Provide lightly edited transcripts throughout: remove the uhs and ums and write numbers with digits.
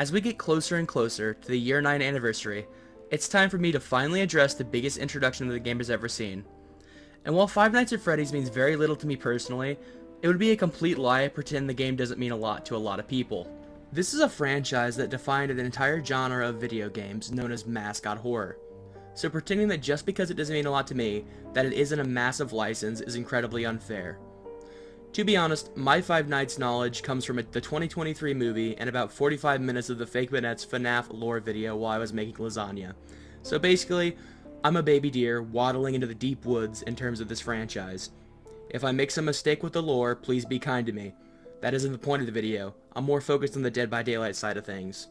As we get closer and closer to the year 9 anniversary, it's time for me to finally address the biggest introduction that the game has ever seen. And while Five Nights at Freddy's means very little to me personally, it would be a complete lie to pretend the game doesn't mean a lot to a lot of people. This is a franchise that defined an entire genre of video games known as mascot horror. So pretending that just because it doesn't mean a lot to me, that it isn't a massive license is incredibly unfair. To be honest, my Five Nights knowledge comes from the 2023 movie and about 45 minutes of the Fake Banette's FNAF lore video while I was making lasagna. So basically, I'm a baby deer waddling into the deep woods in terms of this franchise. If I make some mistake with the lore, please be kind to me. That isn't the point of the video. I'm more focused on the Dead by Daylight side of things.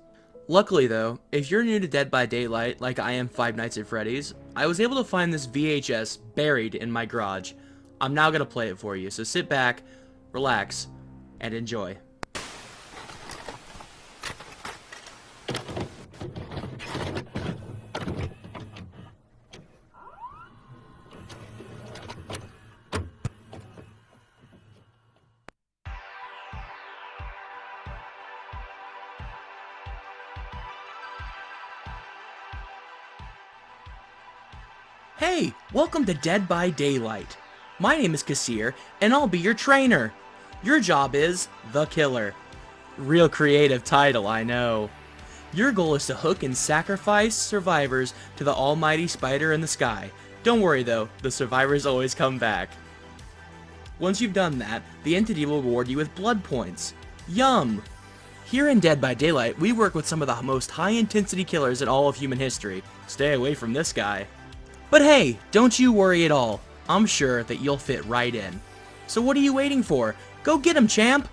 Luckily though, if you're new to Dead by Daylight like I am Five Nights at Freddy's, I was able to find this VHS buried in my garage. I'm now going to play it for you, so sit back, relax, and enjoy. Hey, welcome to Dead by Daylight. My name is Kassir, and I'll be your trainer. Your job is The Killer. Real creative title, I know. Your goal is to hook and sacrifice survivors to the almighty spider in the sky. Don't worry though, the survivors always come back. Once you've done that, the entity will reward you with blood points. Yum! Here in Dead by Daylight, we work with some of the most high-intensity killers in all of human history. Stay away from this guy. But hey, don't you worry at all. I'm sure that you'll fit right in. So what are you waiting for? Go get him, champ!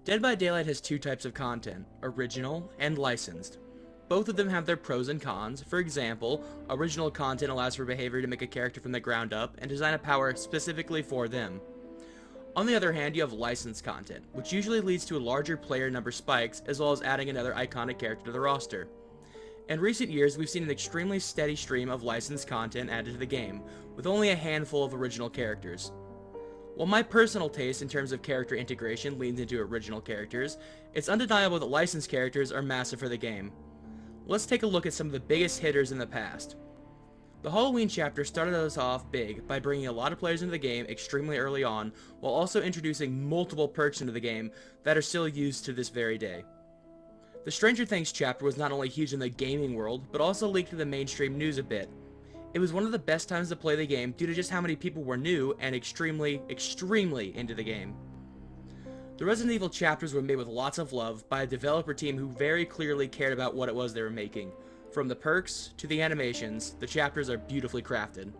Dead by Daylight has two types of content, original and licensed. Both of them have their pros and cons. For example, original content allows for behavior to make a character from the ground up and design a power specifically for them. On the other hand, you have licensed content, which usually leads to a larger player number spikes, as well as adding another iconic character to the roster. In recent years, we've seen an extremely steady stream of licensed content added to the game, with only a handful of original characters. While my personal taste in terms of character integration leans into original characters, it's undeniable that licensed characters are massive for the game. Let's take a look at some of the biggest hitters in the past. The Halloween chapter started us off big by bringing a lot of players into the game extremely early on, while also introducing multiple perks into the game that are still used to this very day. The Stranger Things chapter was not only huge in the gaming world, but also leaked to the mainstream news a bit. It was one of the best times to play the game due to just how many people were new and extremely into the game. The Resident Evil chapters were made with lots of love by a developer team who very clearly cared about what it was they were making. From the perks to the animations, the chapters are beautifully crafted.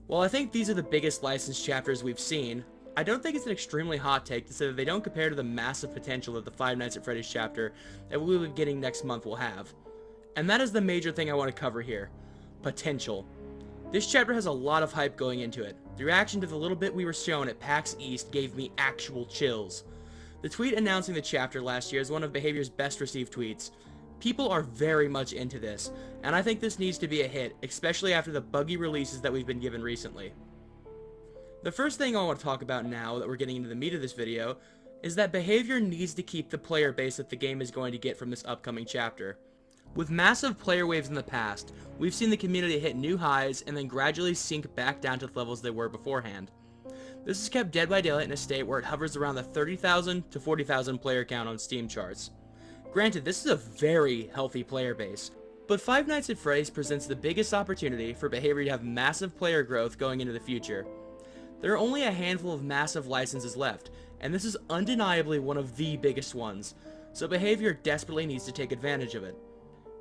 While I think these are the biggest licensed chapters we've seen, I don't think it's an extremely hot take to say that they don't compare to the massive potential that the Five Nights at Freddy's chapter that we'll be getting next month will have. And that is the major thing I want to cover here. Potential. This chapter has a lot of hype going into it. The reaction to the little bit we were shown at PAX East gave me actual chills. The tweet announcing the chapter last year is one of Behavior's best received tweets. People are very much into this, and I think this needs to be a hit, especially after the buggy releases that we've been given recently. The first thing I want to talk about now that we're getting into the meat of this video is that Behavior needs to keep the player base that the game is going to get from this upcoming chapter. With massive player waves in the past, we've seen the community hit new highs and then gradually sink back down to the levels they were beforehand. This has kept Dead by Daylight in a state where it hovers around the 30,000 to 40,000 player count on Steam charts. Granted, this is a very healthy player base, but Five Nights at Freddy's presents the biggest opportunity for Behavior to have massive player growth going into the future. There are only a handful of massive licenses left, and this is undeniably one of the biggest ones, so Behavior desperately needs to take advantage of it.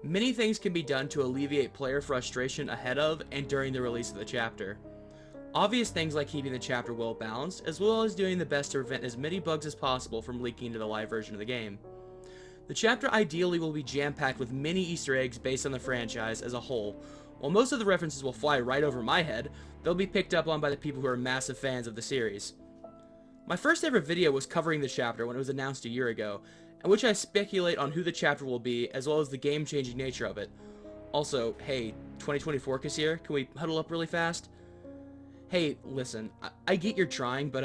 Many things can be done to alleviate player frustration ahead of and during the release of the chapter. Obvious things like keeping the chapter well balanced, as well as doing the best to prevent as many bugs as possible from leaking into the live version of the game. The chapter ideally will be jam-packed with many Easter eggs based on the franchise as a whole. While most of the references will fly right over my head, they'll be picked up on by the people who are massive fans of the series. My first ever video was covering the chapter when it was announced a year ago, in which I speculate on who the chapter will be as well as the game-changing nature of it. Also, hey, 2024 Kassir, can we huddle up really fast? Hey, listen, I get you're trying, but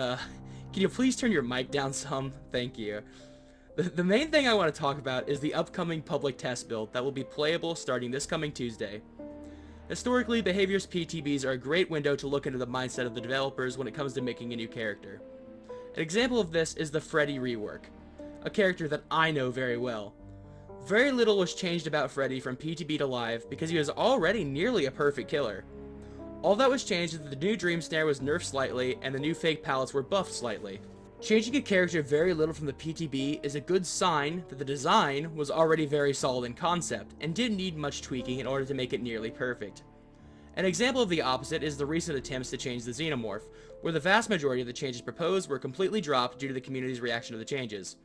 can you please turn your mic down some? Thank you. The main thing I want to talk about is the upcoming public test build that will be playable starting this coming Tuesday. Historically, Behavior's PTBs are a great window to look into the mindset of the developers when it comes to making a new character. An example of this is the Freddy rework, a character that I know very well. Very little was changed about Freddy from PTB to live because he was already nearly a perfect killer. All that was changed is that the new Dream Snare was nerfed slightly and the new fake palettes were buffed slightly. Changing a character very little from the PTB is a good sign that the design was already very solid in concept and didn't need much tweaking in order to make it nearly perfect. An example of the opposite is the recent attempts to change the Xenomorph, where the vast majority of the changes proposed were completely dropped due to the community's reaction to the changes.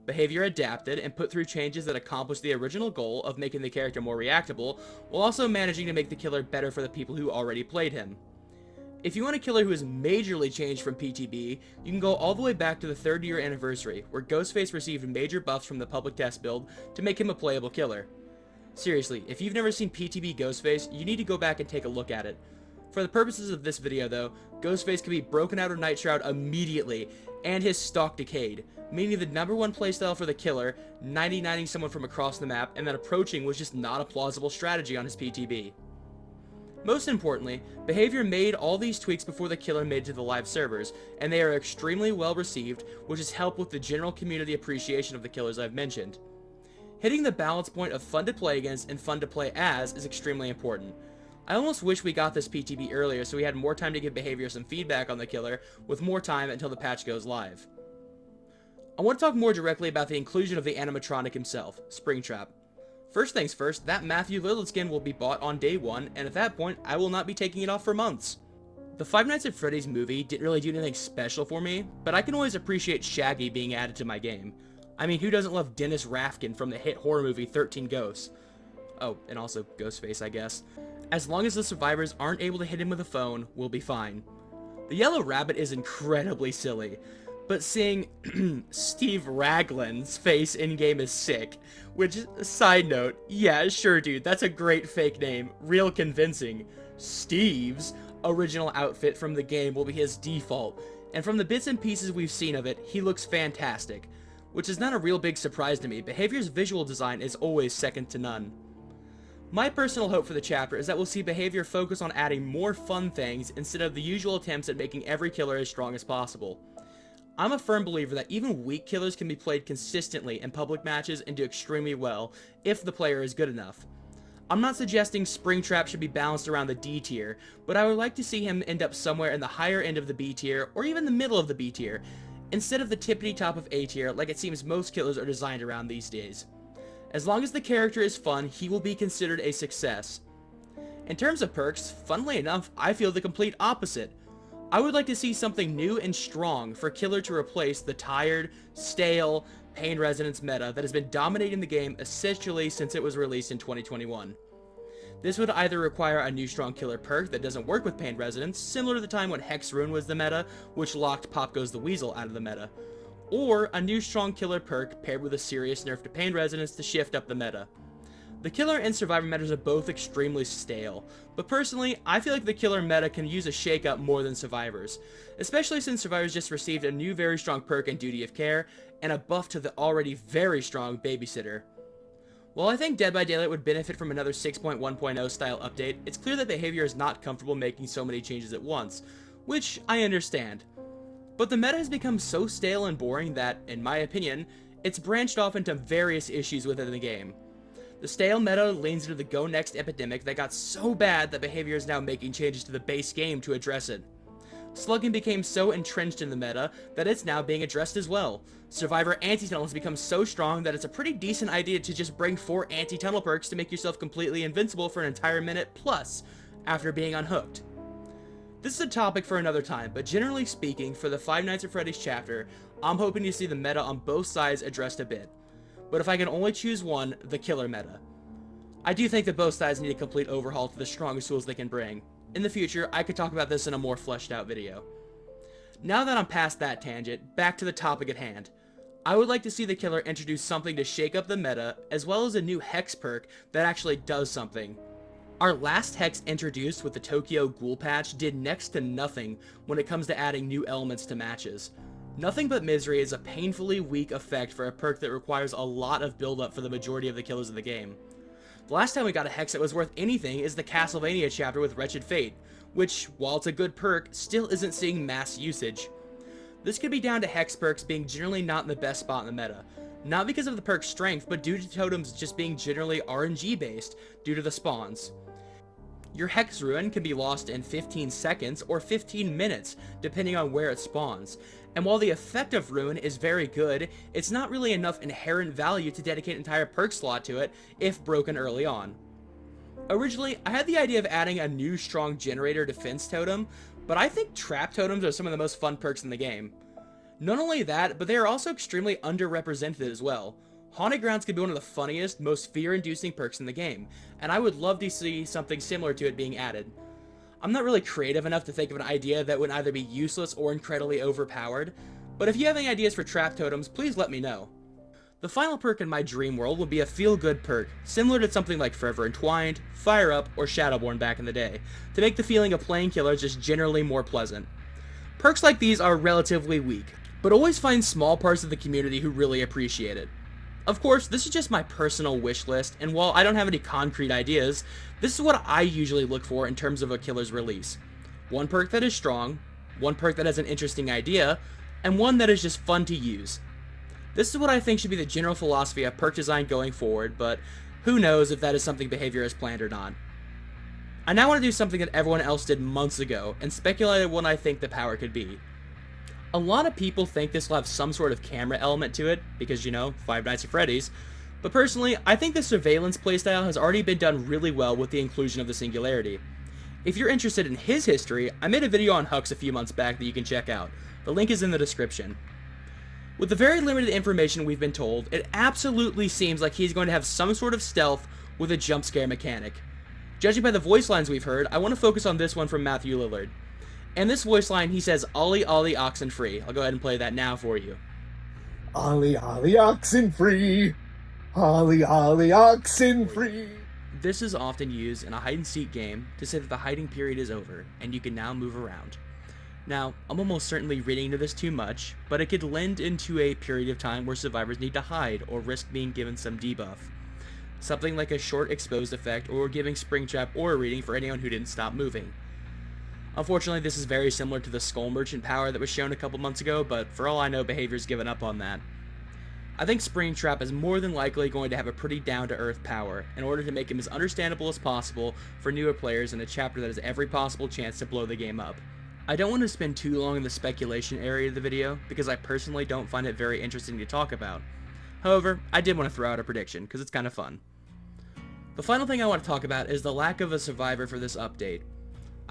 Behavior adapted and put through changes that accomplished the original goal of making the character more reactable, while also managing to make the killer better for the people who already played him. If you want a killer who is majorly changed from PTB, you can go all the way back to the 3rd year anniversary, where Ghostface received major buffs from the public test build to make him a playable killer. Seriously, if you've never seen PTB Ghostface, you need to go back and take a look at it. For the purposes of this video though, Ghostface can be broken out of Night Shroud immediately, and his stock decayed, meaning the number one playstyle for the killer, 99ing someone from across the map, and then approaching was just not a plausible strategy on his PTB. Most importantly, Behavior made all these tweaks before the killer made it to the live servers, and they are extremely well received, which has helped with the general community appreciation of the killers I've mentioned. Hitting the balance point of fun to play against and fun to play as is extremely important. I almost wish we got this PTB earlier so we had more time to give Behavior some feedback on the killer, with more time until the patch goes live. I want to talk more directly about the inclusion of the animatronic himself, Springtrap. First things first, that Matthew Lillard skin will be bought on day 1, and at that point, I will not be taking it off for months. The Five Nights at Freddy's movie didn't really do anything special for me, but I can always appreciate Shaggy being added to my game. I mean, who doesn't love Dennis Rafkin from the hit horror movie 13 Ghosts? Oh, and also Ghostface, I guess. As long as the survivors aren't able to hit him with a phone, we'll be fine. The Yellow Rabbit is incredibly silly, but seeing Steve Raglan's face in-game is sick. Which, side note, yeah, sure dude, that's a great fake name, real convincing. Steve's original outfit from the game will be his default, and from the bits and pieces we've seen of it, he looks fantastic. Which is not a real big surprise to me. Behavior's visual design is always second to none. My personal hope for the chapter is that we'll see Behavior focus on adding more fun things instead of the usual attempts at making every killer as strong as possible. I'm a firm believer that even weak killers can be played consistently in public matches and do extremely well, if the player is good enough. I'm not suggesting Springtrap should be balanced around the D tier, but I would like to see him end up somewhere in the higher end of the B tier, or even the middle of the B tier, instead of the tippity top of A tier like it seems most killers are designed around these days. As long as the character is fun, he will be considered a success. In terms of perks, funnily enough, I feel the complete opposite. I would like to see something new and strong for Killer to replace the tired, stale, Pain Resonance meta that has been dominating the game essentially since it was released in 2021. This would either require a new strong killer perk that doesn't work with Pain Resonance, similar to the time when Hex Rune was the meta, which locked Pop Goes the Weasel out of the meta, or a new strong killer perk paired with a serious nerf to Pain Resonance to shift up the meta. The killer and survivor metas are both extremely stale, but personally, I feel like the killer meta can use a shake-up more than survivors, especially since survivors just received a new very strong perk in Duty of Care, and a buff to the already very strong Babysitter. While I think Dead by Daylight would benefit from another 6.1.0 style update, it's clear that Behavior is not comfortable making so many changes at once, which I understand. But the meta has become so stale and boring that, in my opinion, it's branched off into various issues within the game. The stale meta leans into the Go Next epidemic that got so bad that Behavior is now making changes to the base game to address it. Slugging became so entrenched in the meta that it's now being addressed as well. Survivor anti-tunnel has become so strong that it's a pretty decent idea to just bring 4 anti-tunnel perks to make yourself completely invincible for an entire minute plus, after being unhooked. This is a topic for another time, but generally speaking, for the Five Nights at Freddy's chapter, I'm hoping to see the meta on both sides addressed a bit. But if I can only choose one, the killer meta. I do think that both sides need a complete overhaul to the strongest tools they can bring. In the future, I could talk about this in a more fleshed out video. Now that I'm past that tangent, back to the topic at hand. I would like to see the killer introduce something to shake up the meta, as well as a new Hex perk that actually does something. Our last hex introduced with the Tokyo Ghoul patch did next to nothing when it comes to adding new elements to matches. Nothing But Misery is a painfully weak effect for a perk that requires a lot of build-up for the majority of the killers of the game. The last time we got a hex that was worth anything is the Castlevania chapter with Wretched Fate, which, while it's a good perk, still isn't seeing mass usage. This could be down to hex perks being generally not in the best spot in the meta. Not because of the perk's strength, but due to totems just being generally RNG based due to the spawns. Your Hex Ruin can be lost in 15 seconds or 15 minutes, depending on where it spawns. And while the effect of Ruin is very good, it's not really enough inherent value to dedicate an entire perk slot to it if broken early on. Originally, I had the idea of adding a new strong generator defense totem, but I think trap totems are some of the most fun perks in the game. Not only that, but they are also extremely underrepresented as well. Haunted Grounds could be one of the funniest, most fear-inducing perks in the game, and I would love to see something similar to it being added. I'm not really creative enough to think of an idea that would either be useless or incredibly overpowered, but if you have any ideas for trap totems, please let me know. The final perk in my dream world would be a feel-good perk, similar to something like Forever Entwined, Fire Up, or Shadowborn back in the day, to make the feeling of playing killers just generally more pleasant. Perks like these are relatively weak, but always find small parts of the community who really appreciate it. Of course, this is just my personal wish list, and while I don't have any concrete ideas, this is what I usually look for in terms of a killer's release. One perk that is strong, one perk that has an interesting idea, and one that is just fun to use. This is what I think should be the general philosophy of perk design going forward, but who knows if that is something behavior has planned or not. I now want to do something that everyone else did months ago, and speculate on what I think the power could be. A lot of people think this will have some sort of camera element to it, because, you know, Five Nights at Freddy's, but personally, I think the surveillance playstyle has already been done really well with the inclusion of the Singularity. If you're interested in his history, I made a video on Hux a few months back that you can check out. The link is in the description. With the very limited information we've been told, it absolutely seems like he's going to have some sort of stealth with a jump scare mechanic. Judging by the voice lines we've heard, I want to focus on this one from Matthew Lillard. In this voice line, he says, "Ollie, Ollie, oxen free." I'll go ahead and play that now for you. Ollie, Ollie, oxen free. Ollie, Ollie, oxen free. This is often used in a hide-and-seek game to say that the hiding period is over, and you can now move around. Now, I'm almost certainly reading into this too much, but it could lend into a period of time where survivors need to hide or risk being given some debuff. Something like a short exposed effect or giving Springtrap or a reading for anyone who didn't stop moving. Unfortunately, this is very similar to the Skull Merchant power that was shown a couple months ago, but for all I know, behavior's given up on that. I think Springtrap is more than likely going to have a pretty down-to-earth power in order to make him as understandable as possible for newer players in a chapter that has every possible chance to blow the game up. I don't want to spend too long in the speculation area of the video, because I personally don't find it very interesting to talk about. However, I did want to throw out a prediction, because it's kind of fun. The final thing I want to talk about is the lack of a survivor for this update.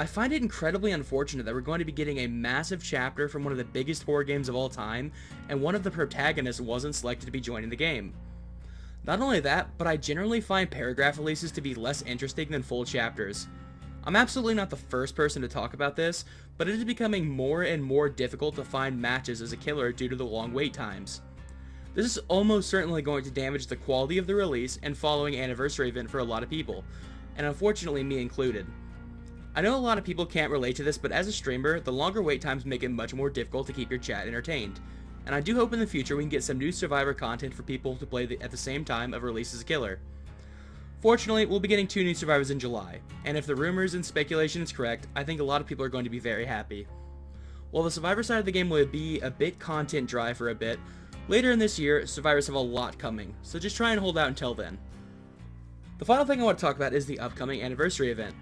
I find it incredibly unfortunate that we're going to be getting a massive chapter from one of the biggest horror games of all time, and one of the protagonists wasn't selected to be joining the game. Not only that, but I generally find paragraph releases to be less interesting than full chapters. I'm absolutely not the first person to talk about this, but it is becoming more and more difficult to find matches as a killer due to the long wait times. This is almost certainly going to damage the quality of the release and following anniversary event for a lot of people, and unfortunately me included. I know a lot of people can't relate to this, but as a streamer, the longer wait times make it much more difficult to keep your chat entertained, and I do hope in the future we can get some new Survivor content for people to play at the same time of release as a killer. Fortunately, we'll be getting 2 new Survivors in July, and if the rumors and speculation is correct, I think a lot of people are going to be very happy. While the Survivor side of the game will be a bit content dry for a bit, later in this year, Survivors have a lot coming, so just try and hold out until then. The final thing I want to talk about is the upcoming anniversary event,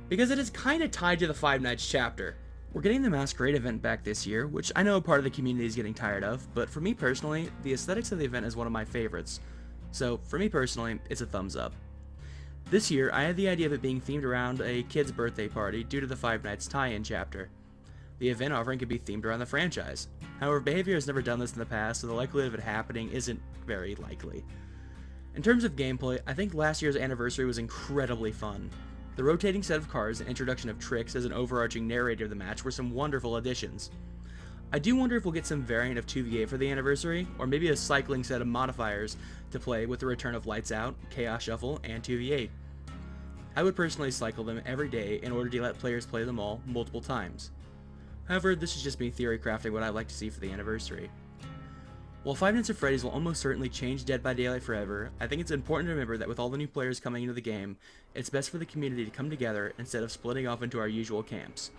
because it is kind of tied to the Five Nights chapter. We're getting the Masquerade event back this year, which I know a part of the community is getting tired of, but for me personally, the aesthetics of the event is one of my favorites. So for me personally, it's a thumbs up. This year, I had the idea of it being themed around a kid's birthday party due to the Five Nights tie-in chapter. The event offering could be themed around the franchise. However, Behavior has never done this in the past, so the likelihood of it happening isn't very likely. In terms of gameplay, I think last year's anniversary was incredibly fun. The rotating set of cards and introduction of Trix as an overarching narrator of the match were some wonderful additions. I do wonder if we'll get some variant of 2v8 for the anniversary, or maybe a cycling set of modifiers to play with the return of Lights Out, Chaos Shuffle, and 2v8. I would personally cycle them every day in order to let players play them all multiple times. However, this is just me theory crafting what I'd like to see for the anniversary. While Five Nights at Freddy's will almost certainly change Dead by Daylight forever, I think it's important to remember that with all the new players coming into the game, it's best for the community to come together instead of splitting off into our usual camps.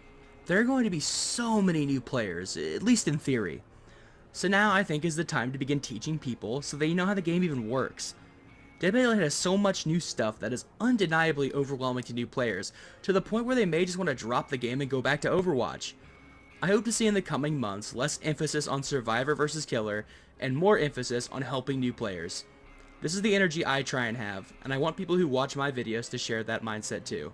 There are going to be so many new players, at least in theory. So now I think is the time to begin teaching people so they know how the game even works. Dead by Daylight has so much new stuff that is undeniably overwhelming to new players, to the point where they may just want to drop the game and go back to Overwatch. I hope to see in the coming months less emphasis on survivor versus killer, and more emphasis on helping new players. This is the energy I try and have, and I want people who watch my videos to share that mindset too.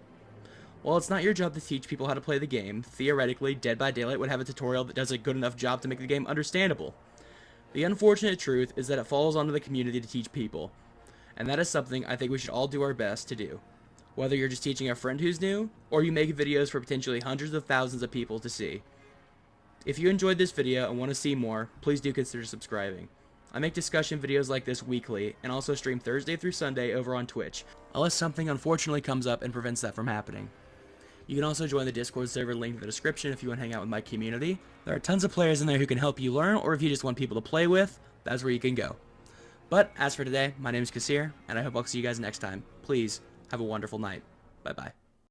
While it's not your job to teach people how to play the game, theoretically Dead by Daylight would have a tutorial that does a good enough job to make the game understandable. The unfortunate truth is that it falls onto the community to teach people, and that is something I think we should all do our best to do. Whether you're just teaching a friend who's new, or you make videos for potentially hundreds of thousands of people to see. If you enjoyed this video and want to see more, please do consider subscribing. I make discussion videos like this weekly, and also stream Thursday through Sunday over on Twitch, unless something unfortunately comes up and prevents that from happening. You can also join the Discord server linked in the description if you want to hang out with my community. There are tons of players in there who can help you learn, or if you just want people to play with, that's where you can go. But as for today, my name is Kasir, and I hope I'll see you guys next time. Please, have a wonderful night. Bye-bye.